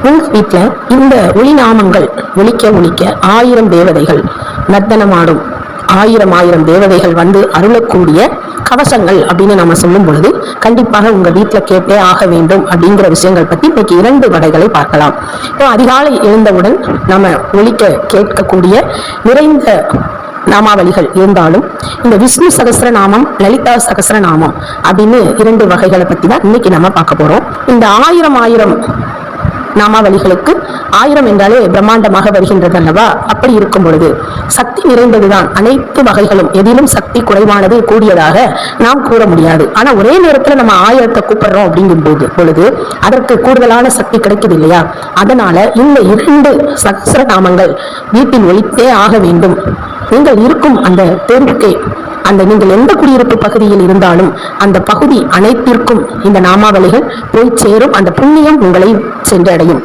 உங்க வீட்டுல இந்த ஒளி நாமங்கள் ஒலிக்க ஒலிக்க 1000 தேவதைகள் நர்த்தனமாடும். 1000 தேவதைகள் வந்து அருளக்கூடிய கவசங்கள் அப்படின்னு நம்ம சொல்லும் பொழுது கண்டிப்பாக உங்க வீட்டுல கேட்டே ஆக வேண்டும் அப்படிங்கிற விஷயங்கள் பத்தி இன்னைக்கு 2 வகைகளை பார்க்கலாம். இப்போ அதிகாலை எழுந்தவுடன் நம்ம ஒலிக்க கேட்கக்கூடிய நிறைந்த நாமாவளிகள் இருந்தாலும் இந்த விஷ்ணு சகஸ்ரநாமம், லலிதா சகஸ்ரநாமம் அப்படின்னு 2 வகைகளை பத்தி தான் இன்னைக்கு நம்ம பார்க்க போறோம். இந்த 1000 நாமாவளிகளுக்கு 1000 என்றாலே பிரம்மாண்டமாக வருகின்றது அல்லவா? அப்படி இருக்கும் பொழுது சக்தி நிறைந்ததுதான் அனைத்து வகைகளும். எதிலும் சக்தி குறைவானது கூடியதாக நாம் கூற முடியாது. ஆனா ஒரே நேரத்துல நம்ம 1000 கூப்பிடுறோம் அப்படிங்கும் பொழுது அதற்கு கூடுதலான சக்தி கிடைக்குது இல்லையா? அதனால இந்த 2 சகஸ்ர நாமங்கள் வீட்டில் ஒலித்தே ஆக வேண்டும். நீங்கள் இருக்கும் அந்த தெருவுக்கே, அந்த நீங்கள் எந்த குடியிருப்பு பகுதியில் இருந்தாலும் அந்த பகுதி அனைத்திற்கும் இந்த நாமாவளிகள் போய் சேரும். அந்த புண்ணியம் உங்களை சென்றடையும்.